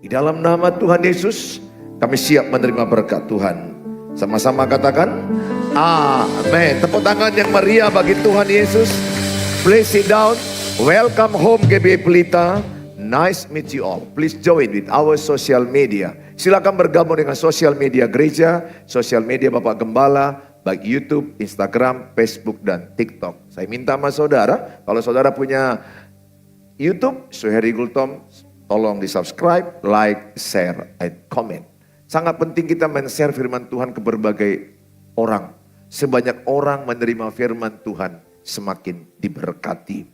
Di dalam nama Tuhan Yesus, kami siap menerima berkat Tuhan. Sama-sama katakan, amin. Tepuk tangan yang meriah bagi Tuhan Yesus. Please sit down. Welcome home GBI Pelita. Nice meet you all. Please join with our social media. Silakan bergabung dengan sosial media gereja, sosial media Bapak Gembala, baik YouTube, Instagram, Facebook, dan TikTok. Saya minta sama saudara, kalau saudara punya YouTube, Suheri Gultom, tolong di subscribe, like, share, and comment. Sangat penting kita men-share firman Tuhan ke berbagai orang. Sebanyak orang menerima firman Tuhan, semakin diberkati.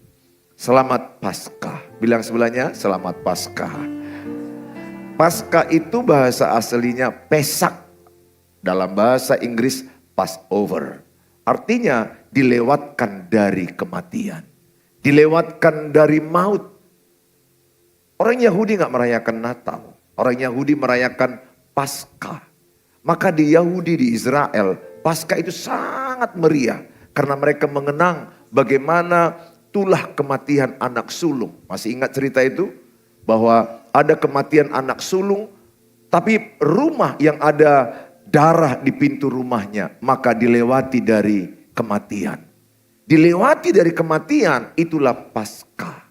Selamat Paskah. Bilang sebelahnya, selamat Paskah. Paskah itu bahasa aslinya Pesak. Dalam bahasa Inggris, Passover. Artinya dilewatkan dari kematian. Dilewatkan dari maut. Orang Yahudi gak merayakan Natal. Orang Yahudi merayakan Paskah. Maka di Yahudi, di Israel, Paskah itu sangat meriah. Karena mereka mengenang bagaimana tulah kematian anak sulung. Masih ingat cerita itu? Bahwa ada kematian anak sulung, tapi rumah yang ada darah di pintu rumahnya, maka dilewati dari kematian. Dilewati dari kematian, itulah Paskah.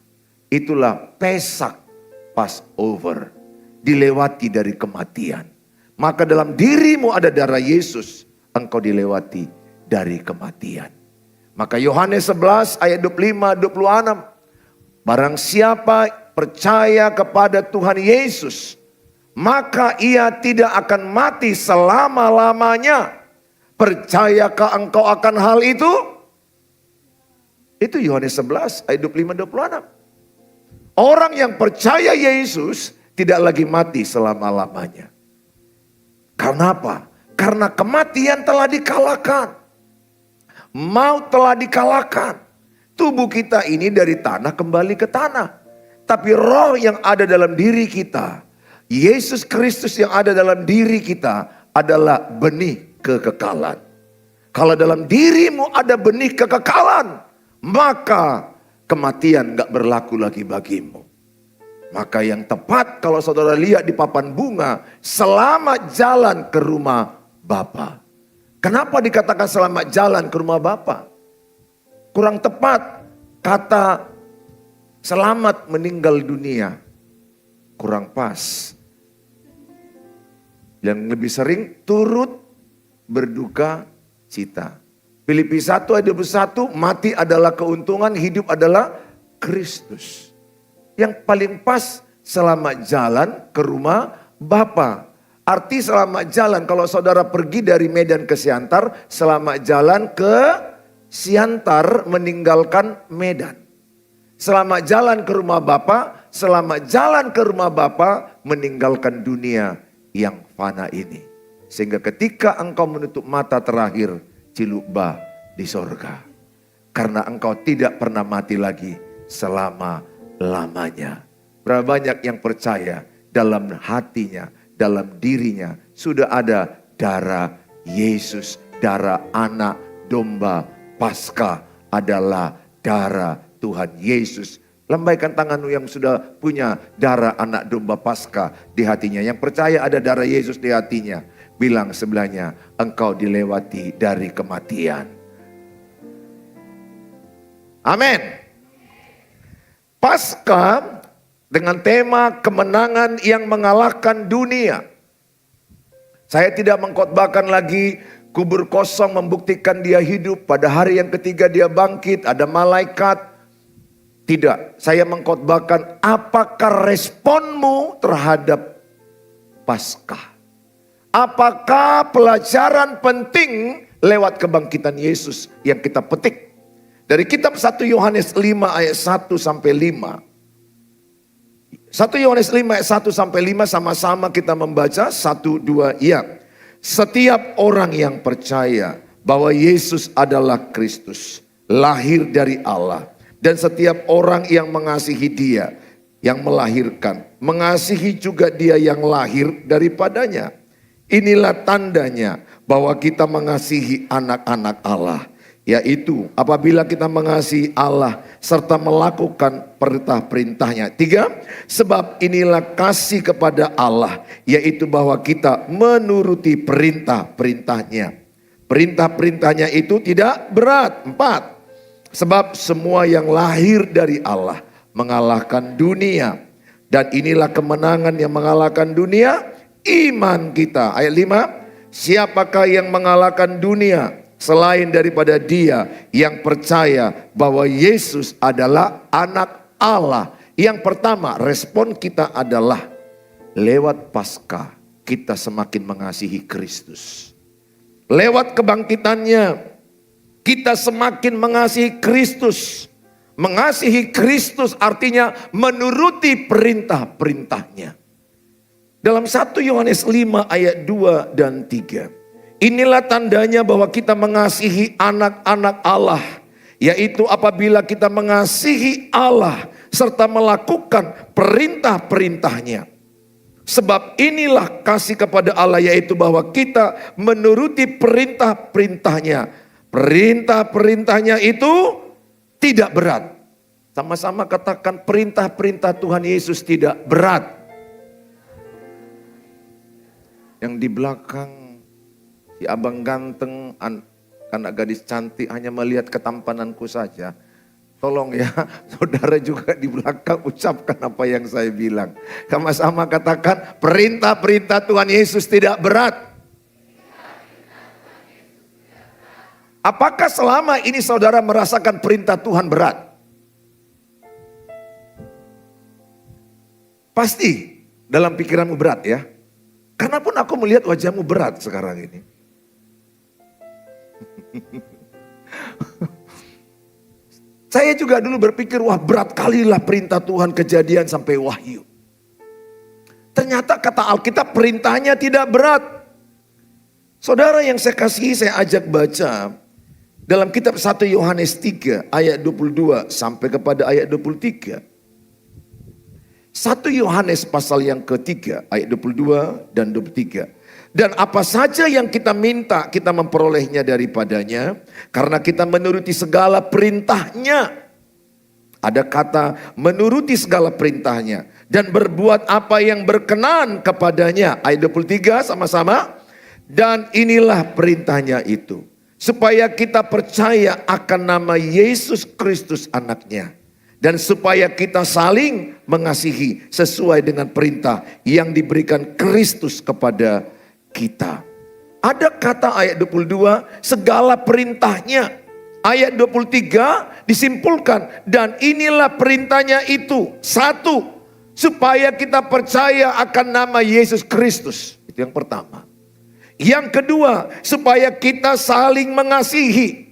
Itulah Pesak, Passover. Dilewati dari kematian. Maka dalam dirimu ada darah Yesus, engkau dilewati dari kematian. Maka Yohanes 11 ayat 25-26. Barang siapa percaya kepada Tuhan Yesus, maka ia tidak akan mati selama-lamanya. Percayakah engkau akan hal itu? Itu Yohanes 11 ayat 25-26. Orang yang percaya Yesus tidak lagi mati selama-lamanya. Karena apa? Karena kematian telah dikalahkan. Maut telah dikalahkan. Tubuh kita ini dari tanah kembali ke tanah. Tapi roh yang ada dalam diri kita, Yesus Kristus yang ada dalam diri kita adalah benih kekekalan. Kalau dalam dirimu ada benih kekekalan, maka kematian gak berlaku lagi bagimu. Maka yang tepat kalau saudara lihat di papan bunga, selamat jalan ke rumah Bapa. Kenapa dikatakan selamat jalan ke rumah Bapa? Kurang tepat kata selamat meninggal dunia. Kurang pas. Yang lebih sering turut berduka cita. Filipi 1 ayat 21, mati adalah keuntungan, hidup adalah Kristus. Yang paling pas selamat jalan ke rumah Bapa. Arti selamat jalan, kalau saudara pergi dari Medan ke Siantar, selamat jalan ke Siantar meninggalkan Medan. Selamat jalan ke rumah Bapa, selamat jalan ke rumah Bapa meninggalkan dunia yang fana ini. Sehingga ketika engkau menutup mata terakhir, cilukba di sorga. Karena engkau tidak pernah mati lagi selama-lamanya. Berapa banyak yang percaya dalam hatinya, dalam dirinya sudah ada darah Yesus, darah anak domba Paskah adalah darah Tuhan Yesus. Lambaikan tanganmu yang sudah punya darah anak domba Paskah di hatinya. Yang percaya ada darah Yesus di hatinya. Bilang sebelahnya, engkau dilewati dari kematian. Amin. Paskah dengan tema kemenangan yang mengalahkan dunia. Saya tidak mengkhotbahkan lagi kubur kosong membuktikan dia hidup. Pada hari yang ketiga dia bangkit, ada malaikat. Tidak, saya mengkhotbahkan apakah responmu terhadap Paskah. Apakah pelajaran penting lewat kebangkitan Yesus yang kita petik. Dari kitab 1 Yohanes 5 ayat 1 sampai 5. 1 Yohanes 5 ayat 1 sampai 5 sama-sama kita membaca 1, 2, ya. Setiap orang yang percaya bahwa Yesus adalah Kristus, lahir dari Allah. Dan setiap orang yang mengasihi dia, yang melahirkan, mengasihi juga dia yang lahir daripadanya. Inilah tandanya bahwa kita mengasihi anak-anak Allah. yaitu apabila kita mengasihi Allah serta melakukan perintah-perintahnya. 3, sebab inilah kasih kepada Allah, yaitu bahwa kita menuruti perintah-perintahnya. Perintah-perintahnya itu tidak berat. 4, sebab semua yang lahir dari Allah mengalahkan dunia. Dan inilah kemenangan yang mengalahkan dunia, iman kita. Ayat 5, siapakah yang mengalahkan dunia selain daripada dia yang percaya bahwa Yesus adalah anak Allah. Yang pertama, respon kita adalah lewat Paskah kita semakin mengasihi Kristus. Lewat kebangkitannya kita semakin mengasihi Kristus. Mengasihi Kristus artinya menuruti perintah-perintahnya. Dalam 1 Yohanes 5 ayat 2 dan 3. Inilah tandanya bahwa kita mengasihi anak-anak Allah, yaitu apabila kita mengasihi Allah serta melakukan perintah-perintahnya. Sebab inilah kasih kepada Allah, yaitu bahwa kita menuruti perintah-perintahnya. Perintah-perintahnya itu tidak berat. Sama-sama katakan, perintah-perintah Tuhan Yesus tidak berat. Yang di belakang, si abang ganteng, anak gadis cantik hanya melihat ketampananku saja. Tolong ya, saudara juga di belakang ucapkan apa yang saya bilang. Sama-sama katakan, perintah-perintah Tuhan Yesus tidak berat. Apakah selama ini saudara merasakan perintah Tuhan berat? Pasti dalam pikiranmu berat ya. Karena pun aku melihat wajahmu berat sekarang ini. Saya juga dulu berpikir, wah berat kalilah perintah Tuhan, Kejadian sampai Wahyu. Ternyata kata Alkitab perintahnya tidak berat. Saudara yang saya kasihi, saya ajak baca dalam kitab 1 Yohanes 3 ayat 22 sampai kepada ayat 23. 1 Yohanes pasal yang ketiga ayat 22 dan 23. Dan apa saja yang kita minta, kita memperolehnya daripadanya, karena kita menuruti segala perintahnya. Ada kata menuruti segala perintahnya dan berbuat apa yang berkenan kepadanya. Ayat 23 sama-sama. Dan inilah perintahnya itu, supaya kita percaya akan nama Yesus Kristus anaknya. Dan supaya kita saling mengasihi sesuai dengan perintah yang diberikan Kristus kepada kita. Ada kata ayat 22, segala perintahnya. Ayat 23 disimpulkan, dan inilah perintahnya itu. 1, supaya kita percaya akan nama Yesus Kristus. Itu yang pertama. Yang kedua, supaya kita saling mengasihi.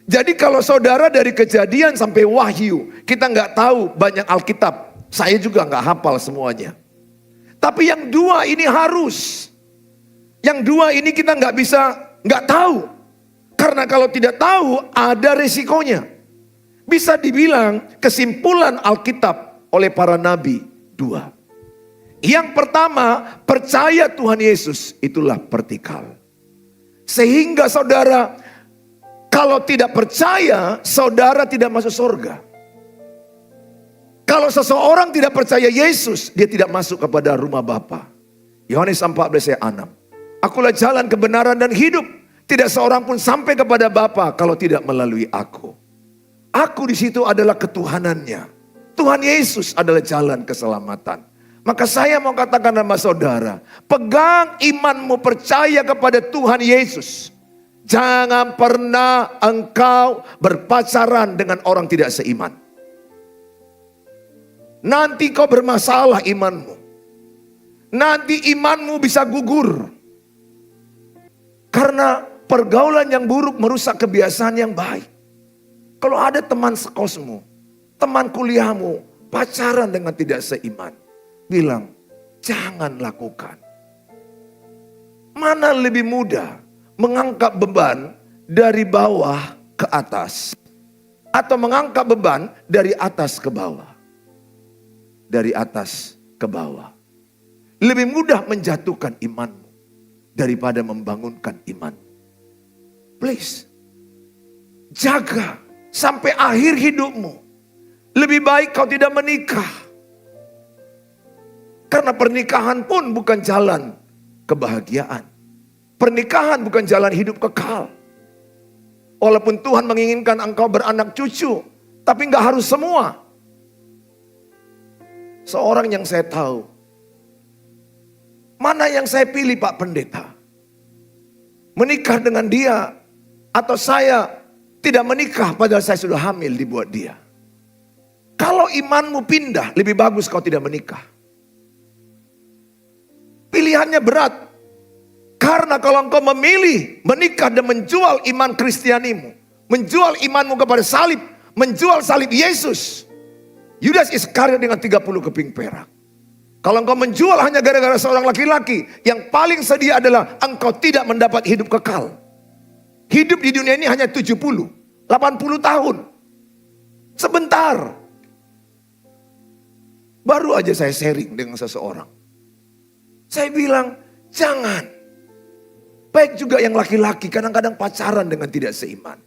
Jadi kalau saudara dari Kejadian sampai Wahyu, kita nggak tahu banyak Alkitab. Saya juga nggak hafal semuanya. Tapi yang dua ini harus. Yang dua ini kita nggak tahu. Karena kalau tidak tahu ada resikonya. Bisa dibilang kesimpulan Alkitab oleh para nabi 2. Yang pertama, percaya Tuhan Yesus itulah vertikal. Sehingga saudara, kalau tidak percaya, saudara tidak masuk surga. Kalau seseorang tidak percaya Yesus, dia tidak masuk kepada rumah Bapa. Yohanes 14 ayat 6. Akulah jalan kebenaran dan hidup. Tidak seorang pun sampai kepada Bapa kalau tidak melalui aku. Aku di situ adalah ketuhanannya. Tuhan Yesus adalah jalan keselamatan. Maka saya mau katakan sama saudara, pegang imanmu, percaya kepada Tuhan Yesus. Jangan pernah engkau berpacaran dengan orang tidak seiman. Nanti kau bermasalah imanmu. Nanti imanmu bisa gugur. Karena pergaulan yang buruk merusak kebiasaan yang baik. Kalau ada teman sekosmu, teman kuliahmu, pacaran dengan tidak seiman, bilang, jangan lakukan. Mana lebih mudah mengangkat beban dari bawah ke atas, atau mengangkat beban dari atas ke bawah? Dari atas ke bawah. Lebih mudah menjatuhkan imanmu daripada membangunkan iman. Please. Jaga sampai akhir hidupmu. Lebih baik kau tidak menikah. Karena pernikahan pun bukan jalan kebahagiaan. Pernikahan bukan jalan hidup kekal. Walaupun Tuhan menginginkan engkau beranak cucu, tapi nggak harus semua. Seorang yang saya tahu, mana yang saya pilih Pak Pendeta? Menikah dengan dia atau saya tidak menikah padahal saya sudah hamil dibuat dia. Kalau imanmu pindah, lebih bagus kau tidak menikah. Pilihannya berat. Karena kalau engkau memilih menikah dan menjual iman Kristianimu, menjual imanmu kepada salib, menjual salib Yesus, Yudas Iskariot dengan 30 keping perak. Kalau engkau menjual hanya gara-gara seorang laki-laki, yang paling sedih adalah engkau tidak mendapat hidup kekal. Hidup di dunia ini hanya 70, 80 tahun. Sebentar. Baru aja saya sharing dengan seseorang. Saya bilang, jangan. Baik juga yang laki-laki kadang-kadang pacaran dengan tidak seiman.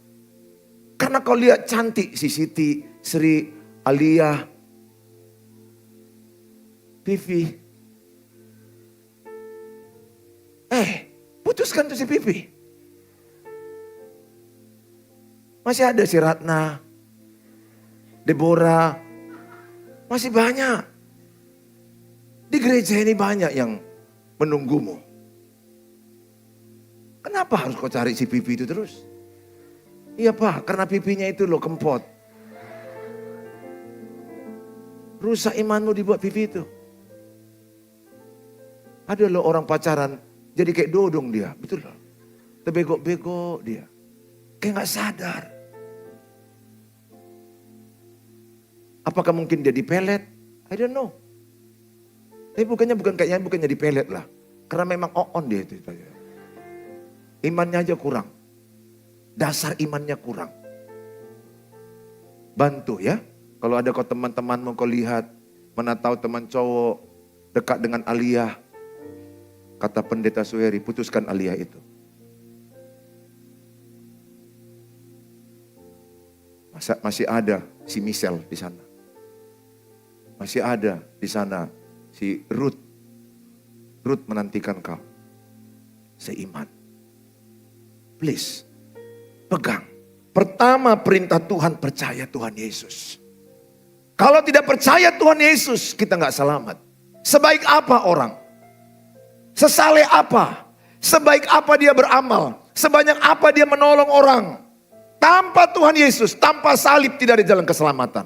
Karena kau lihat cantik si Siti, Sri, Alia, Pipi. Putuskan tuh si Pipi. Masih ada si Ratna, Deborah, masih banyak. Di gereja ini banyak yang menunggumu. Kenapa harus kau cari si Pipi itu terus? Iya Pak, karena pipinya itu loh kempot. Rusak imanmu dibuat pipi itu. Ada loh orang pacaran jadi kayak dodong dia, betul loh. Terbego-bego dia. Kayak gak sadar. Apakah mungkin dia dipelet? I don't know. Tapi kayaknya bukannya dipelet lah. Karena memang on dia itu. Imannya aja kurang. Dasar imannya kurang. Bantu ya. Kalau ada kau teman-temanmu kau lihat. Mana tahu teman cowok dekat dengan Alia. Kata Pendeta Suheri, putuskan Alia itu. Masih ada si Michelle di sana. Masih ada di sana si Ruth. Ruth menantikan kau. Seiman. Please. Pegang. Pertama perintah Tuhan, percaya Tuhan Yesus. Kalau tidak percaya Tuhan Yesus, kita gak selamat. Sebaik apa orang? Sesaleh apa? Sebaik apa dia beramal? Sebanyak apa dia menolong orang? Tanpa Tuhan Yesus, tanpa salib tidak ada jalan keselamatan.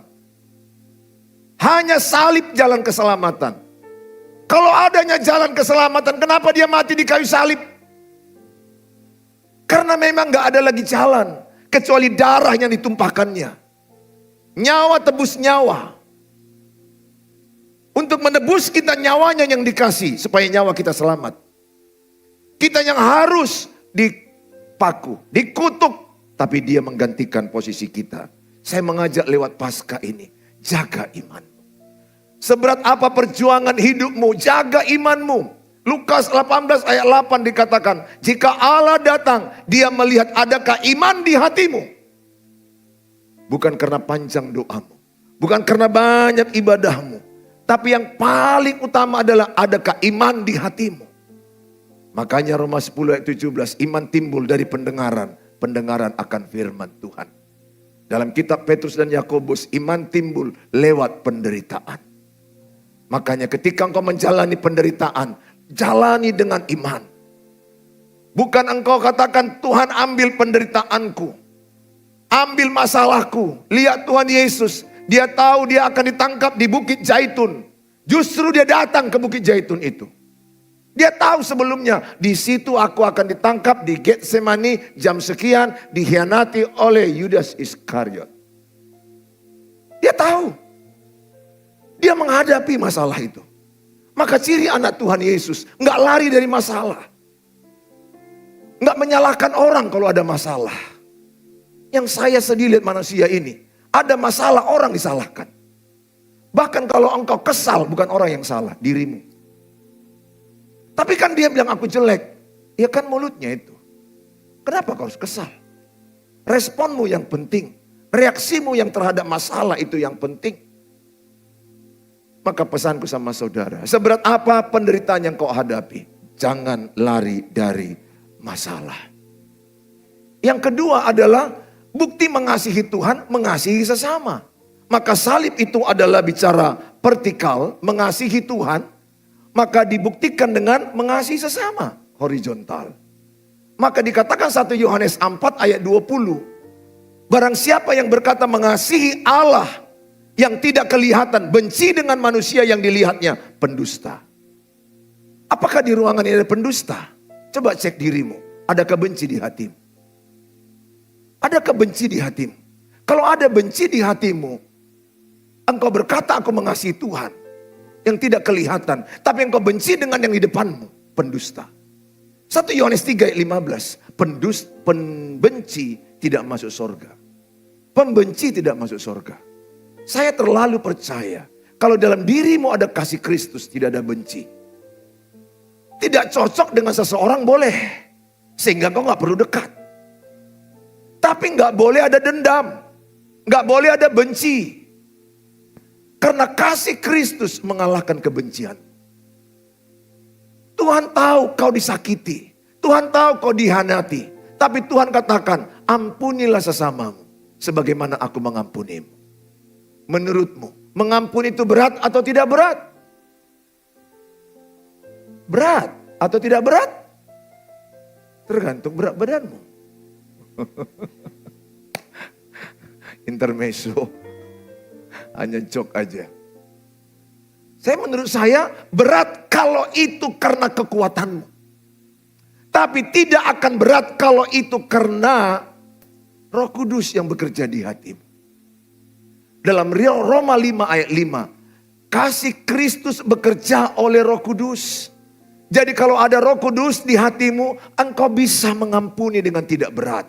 Hanya salib jalan keselamatan. Kalau adanya jalan keselamatan, kenapa dia mati di kayu salib? Karena memang gak ada lagi jalan. Kecuali darah yang ditumpahkannya. Nyawa tebus nyawa. Untuk menebus kita nyawanya yang dikasih. Supaya nyawa kita selamat. Kita yang harus dipaku, dikutuk. Tapi dia menggantikan posisi kita. Saya mengajak lewat Paskah ini. Jaga imanmu. Seberat apa perjuangan hidupmu, jaga imanmu. Lukas 18 ayat 8 dikatakan, jika Allah datang, dia melihat adakah iman di hatimu. Bukan karena panjang doamu. Bukan karena banyak ibadahmu. Tapi yang paling utama adalah adakah iman di hatimu. Makanya Roma 10 ayat 17, iman timbul dari pendengaran. Pendengaran akan firman Tuhan. Dalam kitab Petrus dan Yakobus, iman timbul lewat penderitaan. Makanya ketika engkau menjalani penderitaan, jalani dengan iman. Bukan engkau katakan, Tuhan ambil penderitaanku. Ambil masalahku. Lihat Tuhan Yesus. Dia tahu dia akan ditangkap di Bukit Zaitun. Justru dia datang ke Bukit Zaitun itu. Dia tahu sebelumnya, di situ aku akan ditangkap di Getsemani jam sekian, dikhianati oleh Yudas Iskariot. Dia tahu. Dia menghadapi masalah itu. Maka ciri anak Tuhan Yesus, nggak lari dari masalah. Nggak menyalahkan orang kalau ada masalah. Yang saya sedih lihat manusia ini, ada masalah orang disalahkan. Bahkan kalau engkau kesal, bukan orang yang salah, dirimu. Tapi kan dia bilang aku jelek. Ya kan mulutnya itu. Kenapa kau harus kesal? Responmu yang penting. Reaksimu yang terhadap masalah itu yang penting. Maka pesanku sama saudara, seberat apa penderitaan yang kau hadapi, jangan lari dari masalah. Yang kedua adalah bukti mengasihi Tuhan, mengasihi sesama. Maka salib itu adalah bicara vertikal, mengasihi Tuhan. Maka dibuktikan dengan mengasihi sesama, horizontal. Maka dikatakan 1 Yohanes 4 ayat 20. Barang siapa yang berkata mengasihi Allah yang tidak kelihatan, benci dengan manusia yang dilihatnya, pendusta. Apakah di ruangan ini ada pendusta? Coba cek dirimu, adakah benci di hatimu? Adakah benci di hatimu? Kalau ada benci di hatimu, engkau berkata aku mengasihi Tuhan yang tidak kelihatan, tapi engkau benci dengan yang di depanmu, pendusta. 1 Yohanes 3 ayat 15, pembenci tidak masuk surga. Pembenci tidak masuk surga. Saya terlalu percaya kalau dalam dirimu ada kasih Kristus, tidak ada benci. Tidak cocok dengan seseorang boleh, sehingga kau gak perlu dekat. Tapi gak boleh ada dendam, gak boleh ada benci. Karena kasih Kristus mengalahkan kebencian. Tuhan tahu kau disakiti, Tuhan tahu kau dihianati, tapi Tuhan katakan, ampunilah sesamamu sebagaimana aku mengampunimu. Menurutmu, mengampuni itu berat atau tidak berat? Berat atau tidak berat? Tergantung berat badanmu. Intermezzo. Hanya jok aja. Menurut saya berat kalau itu karena kekuatanmu. Tapi tidak akan berat kalau itu karena Roh Kudus yang bekerja di hatimu. Dalam Roma 5 ayat 5. Kasih Kristus bekerja oleh Roh Kudus. Jadi kalau ada Roh Kudus di hatimu, engkau bisa mengampuni dengan tidak berat.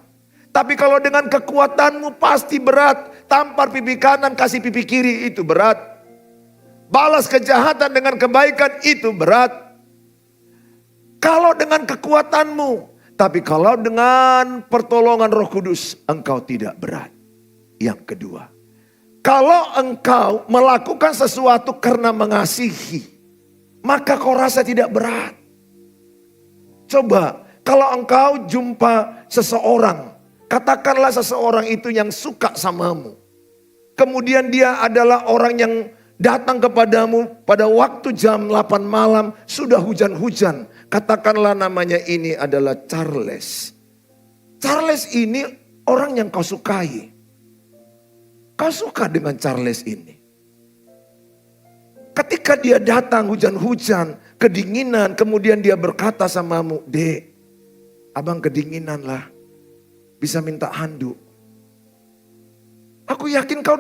Tapi kalau dengan kekuatanmu pasti berat. Tampar pipi kanan, kasih pipi kiri, itu berat. Balas kejahatan dengan kebaikan, itu berat. Kalau dengan kekuatanmu. Tapi kalau dengan pertolongan Roh Kudus, engkau tidak berat. Yang kedua, kalau engkau melakukan sesuatu karena mengasihi, maka kau rasa tidak berat. Coba, kalau engkau jumpa seseorang, katakanlah seseorang itu yang suka samamu. Kemudian dia adalah orang yang datang kepadamu pada waktu jam 8 malam, sudah hujan-hujan. Katakanlah namanya ini adalah Charles. Charles ini orang yang kau sukai. Kau suka dengan Charles ini. Ketika dia datang hujan-hujan, kedinginan, kemudian dia berkata samamu, Dek, abang kedinginan lah, bisa minta handuk. Aku yakin kau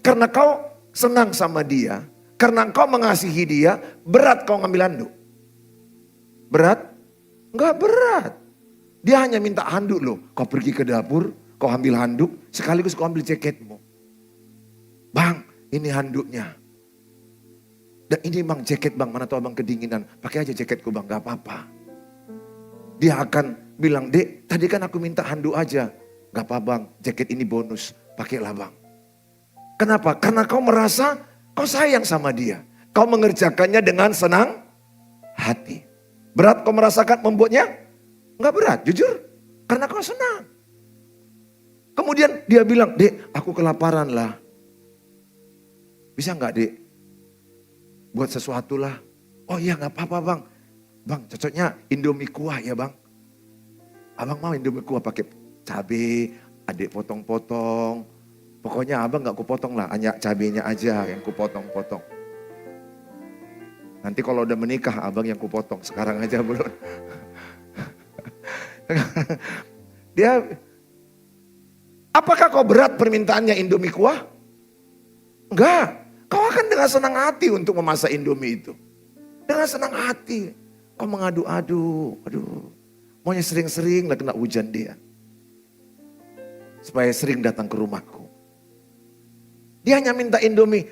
karena kau senang sama dia, karena kau mengasihi dia, berat kau ngambil handuk. Berat? Enggak berat. Dia hanya minta handuk loh. Kau pergi ke dapur, kau ambil handuk, sekaligus kau ambil jaketmu. Bang, ini handuknya. Dan ini bang, jaket bang, mana tahu abang kedinginan. Pakai aja jaketku bang, gak apa-apa. Dia akan bilang, Dek, tadi kan aku minta handuk aja. Gak apa bang, jaket ini bonus, pakailah bang. Kenapa? Karena kau merasa kau sayang sama dia. Kau mengerjakannya dengan senang hati. Berat kau merasakan membuatnya? Enggak berat, jujur. Karena kau senang. Kemudian dia bilang, Dek, aku kelaparan lah. Bisa enggak Dek? Buat sesuatu lah. Oh iya enggak apa-apa bang. Bang, cocoknya Indomie kuah ya bang. Abang mau Indomie kuah pakai cabai, adik potong-potong. Pokoknya abang enggak kupotong lah, hanya cabainya aja yang kupotong-potong. Nanti kalau udah menikah abang yang kupotong, sekarang aja belum. Dia, apakah kau berat permintaannya Indomie kuah? Enggak, kau akan dengan senang hati untuk memasak Indomie itu. Dengan senang hati, kau mengadu-adu, aduh, maunya sering-sering lah kena hujan dia. Supaya sering datang ke rumahku. Dia hanya minta Indomie,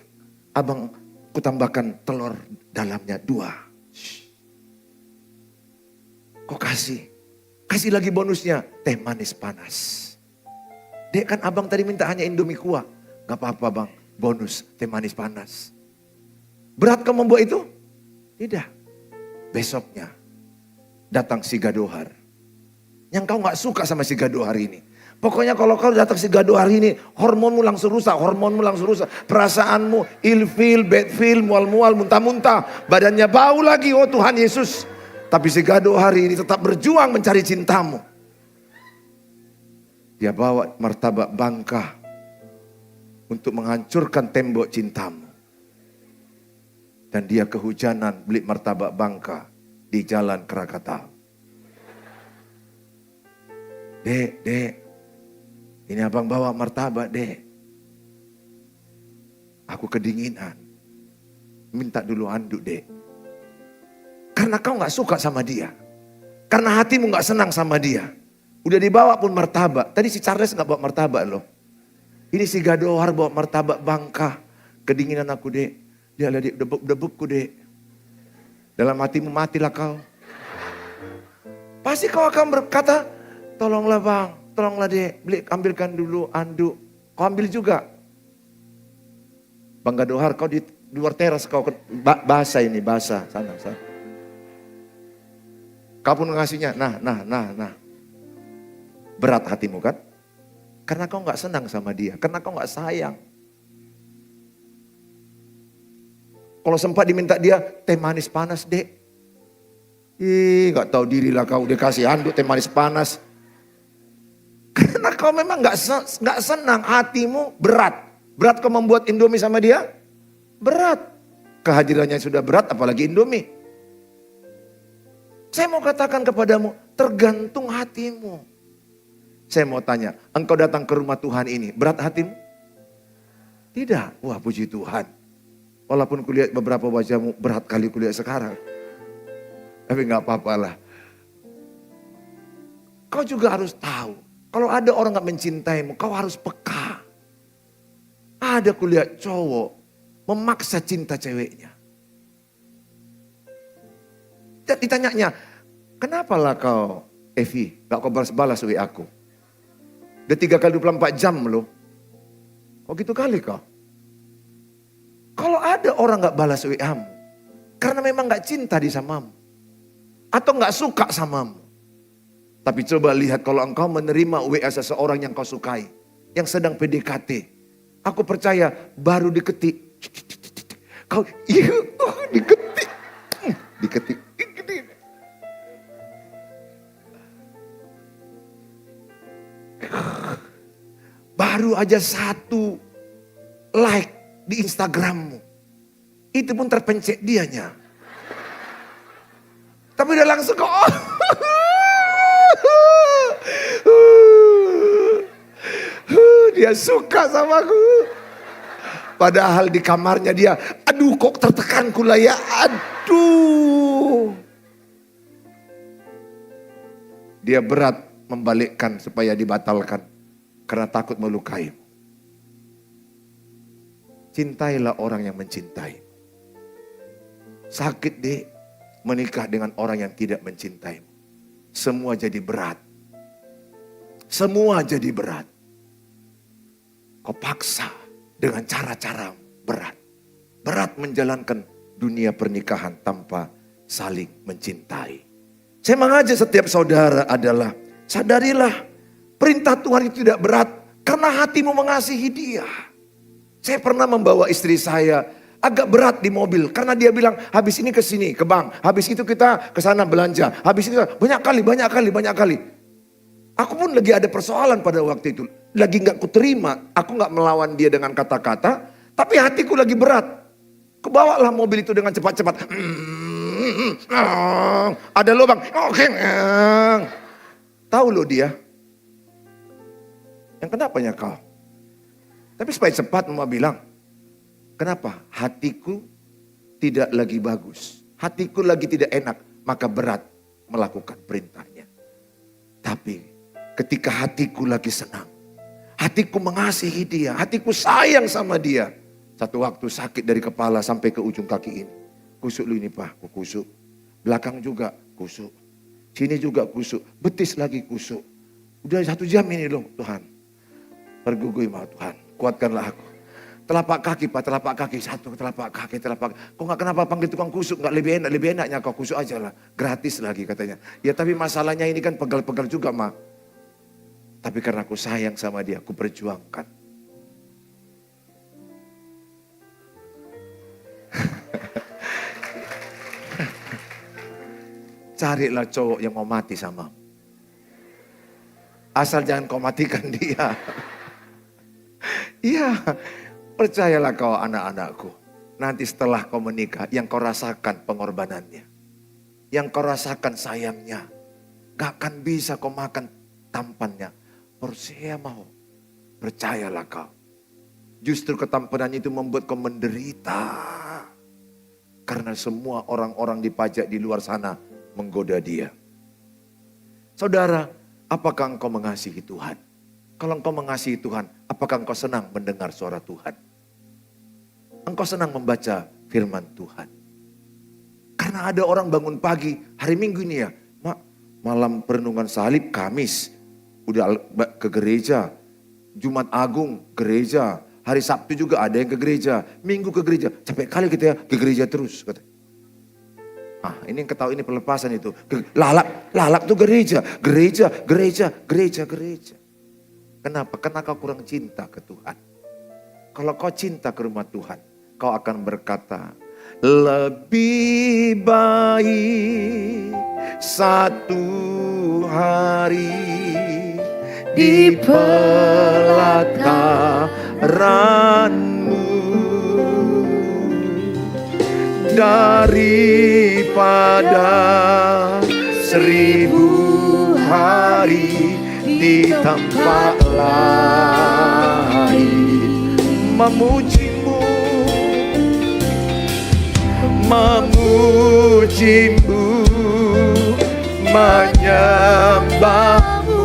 abang ku tambahkan telur dalamnya 2. Kok kasih lagi bonusnya teh manis panas. Dek, kan abang tadi minta hanya Indomie kuah. Gak apa-apa bang, bonus teh manis panas. Berat kau membuat itu? Tidak. Besoknya datang si Gadohar. Yang kau gak suka sama si Gadohar ini. Pokoknya kalau kau datang si Gadohar ini, hormonmu langsung rusak, perasaanmu ilfil, bedfil, mual-mual, muntah-muntah, badannya bau lagi, oh Tuhan Yesus. Tapi si Gadohar ini tetap berjuang mencari cintamu. Dia bawa martabak bangka untuk menghancurkan tembok cintamu. Dan dia kehujanan beli martabak bangka di jalan Krakatau. Dek, ini abang bawa martabak, dek. Aku kedinginan. Minta dulu anduk, dek. Karena kau gak suka sama dia. Karena hatimu gak senang sama dia. Udah dibawa pun martabak. Tadi si Charles gak bawa martabak loh. Ini si Gadohar bawa martabak bangka. Kedinginan aku, dek. Dia lihat, debuk-debukku, dek. Dalam hatimu matilah kau. Pasti kau akan berkata, tolonglah bang, tolonglah dek, ambilkan dulu anduk. Kau ambil juga. Bang Gadohar, kau di luar teras, kau basah ini, basah. Sana. Kau pun ngasihnya, nah. Berat hatimu kan? Karena kau gak senang sama dia, karena kau gak sayang. Kalau sempat diminta dia, teh manis panas dek. Ih, gak tahu diri lah kau, udah kasih handuk teh manis panas. Karena kau memang gak senang, hatimu berat. Berat kau membuat Indomie sama dia? Berat. Kehadirannya sudah berat, apalagi Indomie. Saya mau katakan kepadamu, tergantung hatimu. Saya mau tanya, engkau datang ke rumah Tuhan ini, berat hatimu? Tidak. Wah, puji Tuhan. Walaupun kulihat beberapa wajahmu, berat kali kulihat sekarang. Tapi gak apa-apa lah. Kau juga harus tahu. Kalau ada orang gak mencintaimu, kau harus peka. Ada kulihat cowok memaksa cinta ceweknya. Ditanyanya, kenapa lah kau, Evi, gak kau balas-balas WA aku? Udah 3 kali 24 jam loh. Kok gitu kali kau? Kalau ada orang gak balas WA-mu, karena memang gak cinta di samamu. Atau gak suka samamu. Tapi coba lihat kalau engkau menerima WA seseorang yang kau sukai. Yang sedang PDKT. Aku percaya baru diketik. Kau, diketik. Diketik. Baru aja 1 like di Instagrammu. Itu pun terpencet dianya. Tapi udah langsung kok. Dia suka sama aku. Padahal di kamarnya dia, aduh kok tertekan kula ya. Aduh. Dia berat membalikkan supaya dibatalkan. Karena takut melukai. Cintailah orang yang mencintai. Sakit deh menikah dengan orang yang tidak mencintaimu. Semua jadi berat. Semua jadi berat. Kau paksa dengan cara-cara berat. Berat menjalankan dunia pernikahan tanpa saling mencintai. Saya mengajak setiap saudara adalah, sadarilah perintah Tuhan itu tidak berat karena hatimu mengasihi dia. Saya pernah membawa istri saya agak berat di mobil karena dia bilang habis ini ke sini ke bank, habis itu kita ke sana belanja, habis itu banyak kali. Aku pun lagi ada persoalan pada waktu itu, lagi nggak kuterima, aku nggak melawan dia dengan kata-kata, tapi hatiku lagi berat. Kebawalah mobil itu dengan cepat-cepat. Ada lubang. Tahu lo dia. Yang kenapanya kau? Tapi supaya cepat mama bilang, kenapa? Hatiku tidak lagi bagus. Hatiku lagi tidak enak. Maka berat melakukan perintahnya. Tapi ketika hatiku lagi senang. Hatiku mengasihi dia. Hatiku sayang sama dia. Satu waktu sakit dari kepala sampai ke ujung kaki ini. Kusuk lu ini pak, aku kusuk. Belakang juga kusuk. Sini juga kusuk. Betis lagi kusuk. Udah 1 jam ini loh Tuhan. Pergugui mau Tuhan, kuatkanlah aku. Telapak kaki Pak, telapak kaki. Satu telapak kaki, telapak kaki. Kok gak kenapa panggil tukang kusuk? Gak lebih enaknya kau kusuk aja lah. Gratis lagi katanya. Ya tapi masalahnya ini kan pegal-pegal juga Ma. Tapi karena aku sayang sama dia, aku perjuangkan. Carilah cowok yang mau mati sama. Asal jangan kau matikan dia. Iya. Percayalah kau anak-anakku. Nanti setelah kau menikah, yang kau rasakan pengorbanannya. Yang kau rasakan sayangnya. Gak akan bisa kau makan tampannya. Percaya mau. Percayalah kau. Justru ketampanan itu membuat kau menderita. Karena semua orang-orang dipajak di luar sana menggoda dia. Saudara, apakah engkau mengasihi Tuhan? Kalau engkau mengasihi Tuhan, apakah engkau senang mendengar suara Tuhan? Engkau senang membaca firman Tuhan. Karena ada orang bangun pagi, hari Minggu ini ya, malam perenungan salib, Kamis, udah ke gereja, Jumat Agung, gereja, hari Sabtu juga ada yang ke gereja, Minggu ke gereja, capek kali kita ya, ke gereja terus. Ini yang ketahui ini pelepasan itu. Lalak tuh gereja. Kenapa? Karena kau kurang cinta ke Tuhan. Kalau kau cinta ke rumah Tuhan, kau akan berkata, lebih baik satu hari di pelataran-Mu daripada 1000 hari di tempat lain. Memuji-Mu, menyembah-Mu,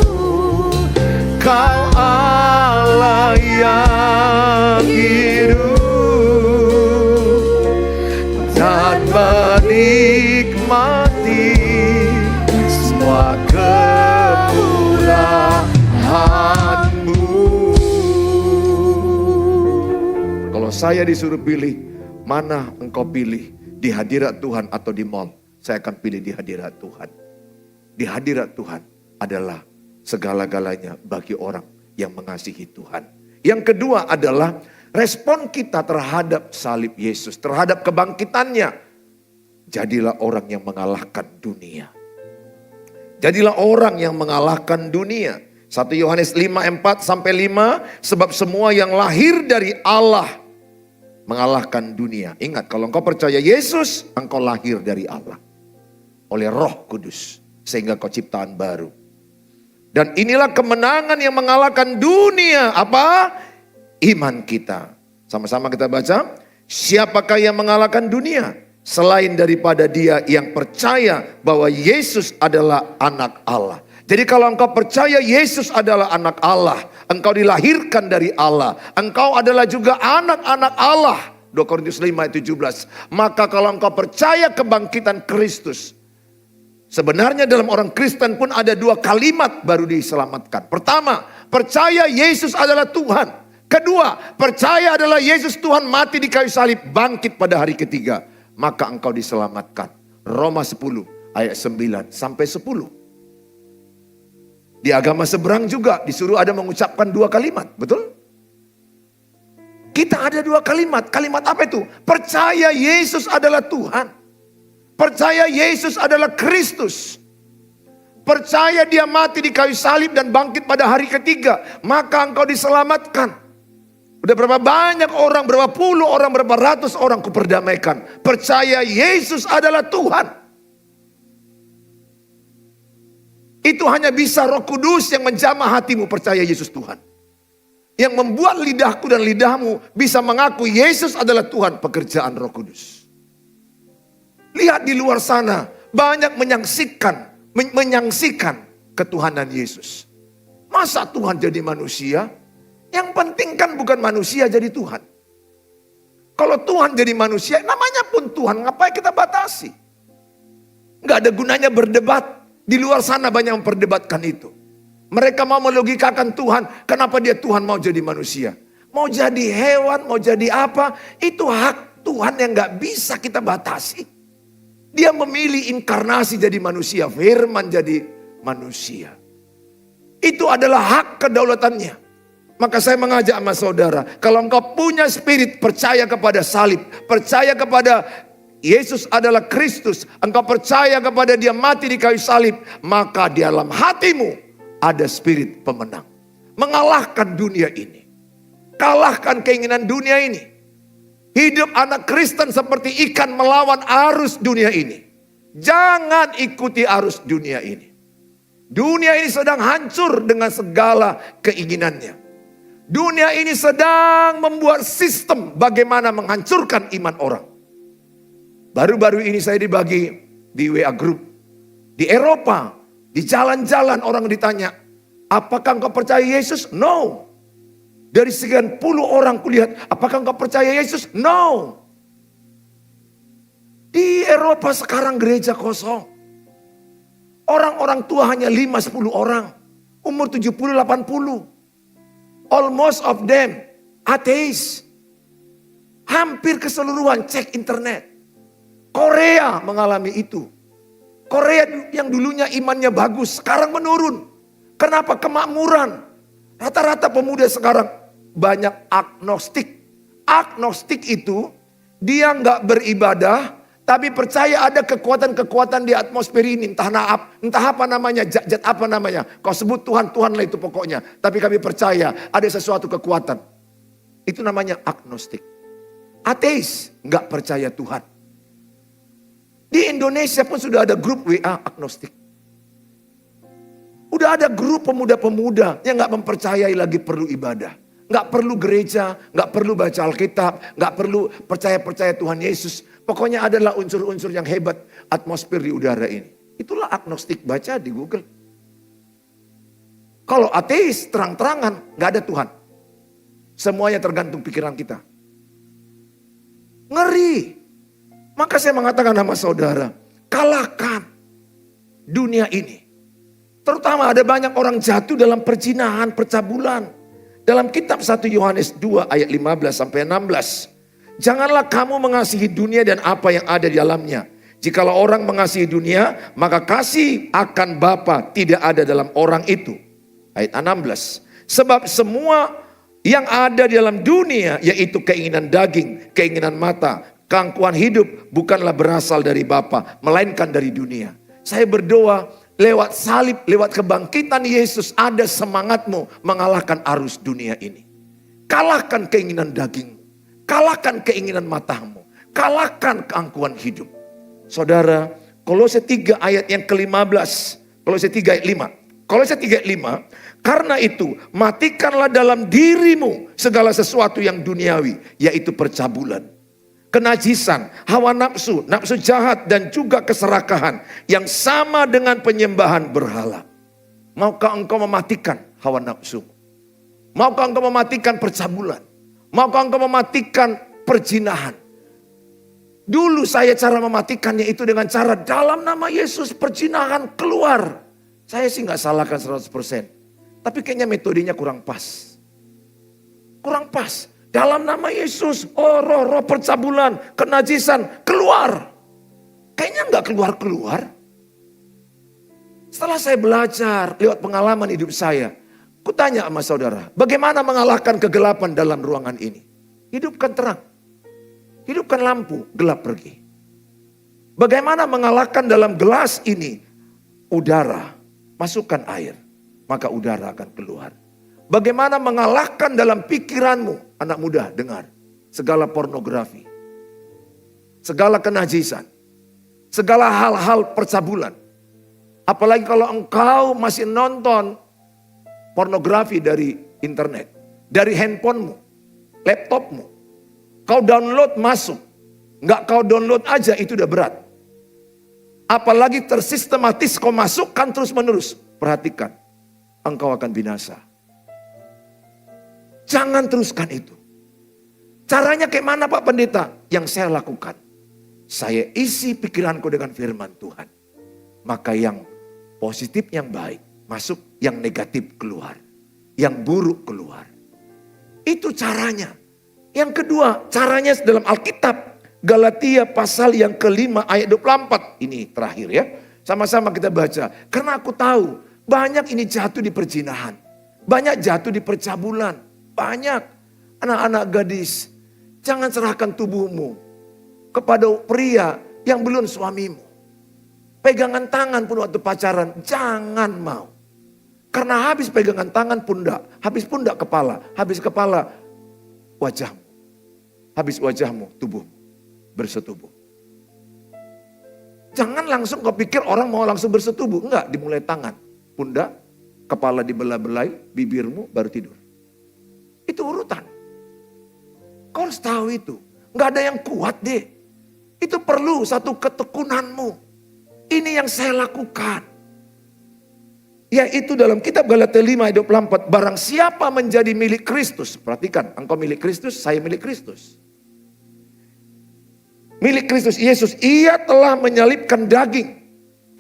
Kau Allah yang hidup dan menikmati semua kemurahan-Mu. Kalau saya disuruh pilih, mana engkau pilih? Di hadirat Tuhan atau di mall? Saya akan pilih di hadirat Tuhan. Di hadirat Tuhan adalah segala-galanya bagi orang yang mengasihi Tuhan. Yang kedua adalah respon kita terhadap salib Yesus, terhadap kebangkitannya. Jadilah orang yang mengalahkan dunia. Jadilah orang yang mengalahkan dunia. 1 Yohanes 5:4-5, sebab semua yang lahir dari Allah mengalahkan dunia. Ingat, kalau engkau percaya Yesus, engkau lahir dari Allah. Oleh Roh Kudus. Sehingga kau ciptaan baru. Dan inilah kemenangan yang mengalahkan dunia. Apa? Iman kita. Sama-sama kita baca. Siapakah yang mengalahkan dunia? Selain daripada dia yang percaya bahwa Yesus adalah anak Allah. Jadi kalau engkau percaya Yesus adalah anak Allah, engkau dilahirkan dari Allah, engkau adalah juga anak-anak Allah. 2 Korintus 5:17. Maka kalau engkau percaya kebangkitan Kristus, sebenarnya dalam orang Kristen pun ada 2 kalimat baru diselamatkan. Pertama, percaya Yesus adalah Tuhan. Kedua, percaya adalah Yesus Tuhan mati di kayu salib, bangkit pada hari ketiga. Maka engkau diselamatkan. Roma 10 ayat 9-10. Di agama seberang juga disuruh ada mengucapkan 2 kalimat, betul? Kita ada 2 kalimat. Kalimat apa itu? Percaya Yesus adalah Tuhan. Percaya Yesus adalah Kristus. Percaya dia mati di kayu salib dan bangkit pada hari ketiga. Maka engkau diselamatkan. Udah berapa banyak orang, berapa puluh orang, berapa ratus orang kuperdamaikan. Percaya Yesus adalah Tuhan. Itu hanya bisa Roh Kudus yang menjamah hatimu percaya Yesus Tuhan. Yang membuat lidahku dan lidahmu bisa mengaku Yesus adalah Tuhan, pekerjaan Roh Kudus. Lihat di luar sana, banyak menyaksikan ketuhanan Yesus. Masa Tuhan jadi manusia? Yang penting kan bukan manusia jadi Tuhan. Kalau Tuhan jadi manusia, namanya pun Tuhan, ngapain kita batasi? Nggak ada gunanya berdebat. Di luar sana banyak memperdebatkan itu. Mereka mau melogikakan Tuhan. Kenapa dia Tuhan mau jadi manusia? Mau jadi hewan, mau jadi apa. Itu hak Tuhan yang gak bisa kita batasi. Dia memilih inkarnasi jadi manusia. Firman jadi manusia. Itu adalah hak kedaulatannya. Maka saya mengajak sama saudara. Kalau engkau punya spirit percaya kepada salib. Percaya kepada Yesus adalah Kristus. Engkau percaya kepada dia mati di kayu salib. Maka di dalam hatimu ada spirit pemenang. Mengalahkan dunia ini. Kalahkan keinginan dunia ini. Hidup anak Kristen seperti ikan melawan arus dunia ini. Jangan ikuti arus dunia ini. Dunia ini sedang hancur dengan segala keinginannya. Dunia ini sedang membuat sistem bagaimana menghancurkan iman orang. Baru-baru ini saya dibagi di WA Group. Di Eropa, di jalan-jalan orang ditanya, apakah engkau percaya Yesus? No. Dari sekian puluh orang kulihat, apakah engkau percaya Yesus? No. Di Eropa sekarang gereja kosong. Orang-orang tua hanya 5-10 orang. Umur 70-80. Almost of them ateis. Hampir keseluruhan cek internet. Korea mengalami itu. Korea yang dulunya imannya bagus, sekarang menurun. Kenapa? Kemakmuran. Rata-rata pemuda sekarang banyak agnostik. Agnostik itu dia nggak beribadah, tapi percaya ada kekuatan-kekuatan di atmosfer ini. Entah apa namanya, zat apa namanya. Kau sebut Tuhan, Tuhan lah itu pokoknya. Tapi kami percaya ada sesuatu kekuatan. Itu namanya agnostik. Ateis, nggak percaya Tuhan. Di Indonesia pun sudah ada grup WA agnostik. Udah ada grup pemuda-pemuda yang gak mempercayai lagi perlu ibadah. Gak perlu gereja, gak perlu baca Alkitab, gak perlu percaya-percaya Tuhan Yesus. Pokoknya adalah unsur-unsur yang hebat atmosfer di udara ini. Itulah agnostik, baca di Google. Kalau ateis terang-terangan gak ada Tuhan. Semuanya tergantung pikiran kita. Ngeri. Maka saya mengatakan sama saudara, kalahkan dunia ini. Terutama ada banyak orang jatuh dalam perzinahan, percabulan. Dalam kitab 1 Yohanes 2 ayat 15 sampai 16. Janganlah kamu mengasihi dunia dan apa yang ada di dalamnya. Jikalau orang mengasihi dunia, maka kasih akan Bapa tidak ada dalam orang itu. Ayat 16. Sebab semua yang ada di dalam dunia, yaitu keinginan daging, keinginan mata, keangkuhan hidup bukanlah berasal dari Bapa, melainkan dari dunia. Saya berdoa lewat salib, lewat kebangkitan Yesus ada semangatmu mengalahkan arus dunia ini. Kalahkan keinginan daging, kalahkan keinginan matamu, kalahkan keangkuhan hidup. Saudara, Kolose 3 ayat yang ke-15, Kolose 3 ayat 5. Kolose 3 ayat 5, karena itu matikanlah dalam dirimu segala sesuatu yang duniawi, yaitu percabulan, kenajisan, hawa nafsu, nafsu jahat dan juga keserakahan yang sama dengan penyembahan berhala. Maukah engkau mematikan hawa nafsu? Maukah engkau mematikan percabulan? Maukah engkau mematikan perzinahan? Dulu saya cara mematikannya itu dengan cara dalam nama Yesus perzinahan keluar. Saya sih gak salahkan 100%. Tapi kayaknya metodenya kurang pas. Kurang pas. Dalam nama Yesus, roh percabulan, kenajisan, keluar. Kayaknya nggak keluar-keluar. Setelah saya belajar lewat pengalaman hidup saya, ku tanya sama saudara, bagaimana mengalahkan kegelapan dalam ruangan ini? Hidupkan terang. Hidupkan lampu, gelap pergi. Bagaimana mengalahkan dalam gelas ini? Udara, masukkan air, maka udara akan keluar. Bagaimana mengalahkan dalam pikiranmu, anak muda dengar, segala pornografi, segala kenajisan, segala hal-hal percabulan. Apalagi kalau engkau masih nonton pornografi dari internet, dari handphonemu, laptopmu, kau download masuk, nggak kau download aja itu udah berat. Apalagi tersistematis kau masukkan terus menerus, perhatikan, engkau akan binasa. Jangan teruskan itu. Caranya kayak mana Pak Pendeta? Yang saya lakukan. Saya isi pikiranku dengan firman Tuhan. Maka yang positif yang baik masuk, yang negatif keluar, yang buruk keluar. Itu caranya. Yang kedua, caranya dalam Alkitab. Galatia pasal yang kelima ayat 24. Ini terakhir ya. Sama-sama kita baca. Karena aku tahu banyak ini jatuh di perzinahan. Banyak jatuh di percabulan. Banyak anak-anak gadis. Jangan serahkan tubuhmu kepada pria yang belum suamimu. Pegangan tangan pun waktu pacaran, jangan mau. Karena habis pegangan tangan pundak, habis pundak kepala, habis kepala wajahmu. Habis wajahmu tubuhmu bersetubuh. Jangan langsung kau pikir orang mau langsung bersetubuh. Enggak, dimulai tangan, pundak, kepala dibelah-belai, bibirmu baru tidur. Itu urutan. Kau harus tahu itu. Enggak ada yang kuat deh. Itu perlu satu ketekunanmu. Ini yang saya lakukan. Yaitu dalam kitab Galatia 5 ayat 24. Barang siapa menjadi milik Kristus. Perhatikan, engkau milik Kristus, saya milik Kristus. Milik Kristus Yesus, ia telah menyalibkan daging.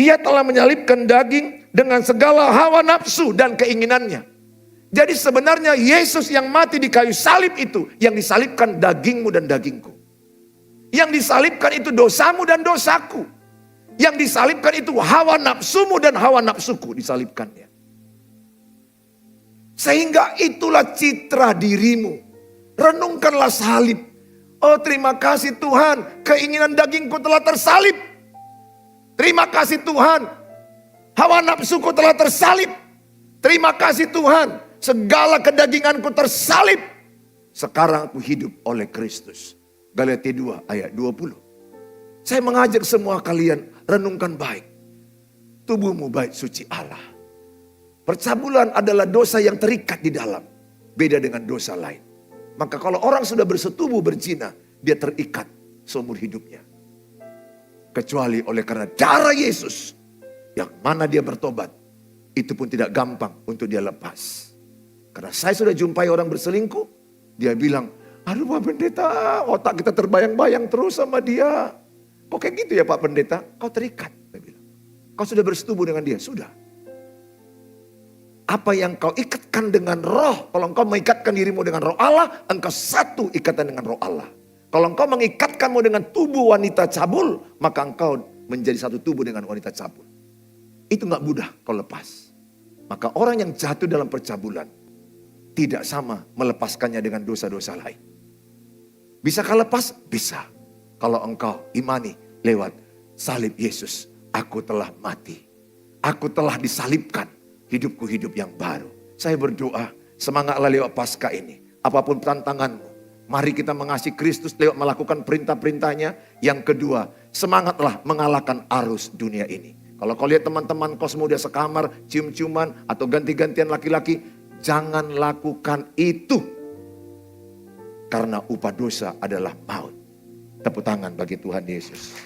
Ia telah menyalibkan daging dengan segala hawa nafsu dan keinginannya. Jadi sebenarnya Yesus yang mati di kayu salib itu, yang disalibkan dagingmu dan dagingku. Yang disalibkan itu dosamu dan dosaku. Yang disalibkan itu hawa nafsumu dan hawa nafsuku disalibkannya. Sehingga itulah citra dirimu. Renungkanlah salib. Oh terima kasih Tuhan, keinginan dagingku telah tersalib. Terima kasih Tuhan, hawa nafsuku telah tersalib. Terima kasih Tuhan, segala kedaginganku tersalib. Sekarang aku hidup oleh Kristus. Galatia 2 ayat 20. Saya mengajak semua kalian renungkan baik. Tubuhmu baik suci Allah. Percabulan adalah dosa yang terikat di dalam. Beda dengan dosa lain. Maka kalau orang sudah bersetubuh berzina, dia terikat seumur hidupnya. Kecuali oleh karena darah Yesus, yang mana dia bertobat, itu pun tidak gampang untuk dia lepas. Karena saya sudah jumpai orang berselingkuh, dia bilang, aduh Pak Pendeta, otak kita terbayang-bayang terus sama dia. Kok kayak gitu ya Pak Pendeta? Kau terikat, dia bilang. Kau sudah bersetubuh dengan dia, sudah. Apa yang kau ikatkan dengan roh. Kalau engkau mengikatkan dirimu dengan roh Allah, engkau satu ikatan dengan roh Allah. Kalau engkau mengikatkanmu dengan tubuh wanita cabul, maka engkau menjadi satu tubuh dengan wanita cabul. Itu gak mudah kau lepas. Maka orang yang jatuh dalam percabulan, tidak sama melepaskannya dengan dosa-dosa lain. Bisa kau lepas? Bisa. Kalau engkau imani lewat salib Yesus. Aku telah mati. Aku telah disalibkan. Hidupku hidup yang baru. Saya berdoa, semangatlah lewat Paskah ini. Apapun tantanganmu, mari kita mengasihi Kristus lewat melakukan perintah-perintahnya. Yang kedua, semangatlah mengalahkan arus dunia ini. Kalau kau lihat teman-teman kau semua udah sekamar, cium-ciuman, atau ganti-gantian laki-laki, jangan lakukan itu. Karena upah dosa adalah maut. Tepuk tangan bagi Tuhan Yesus.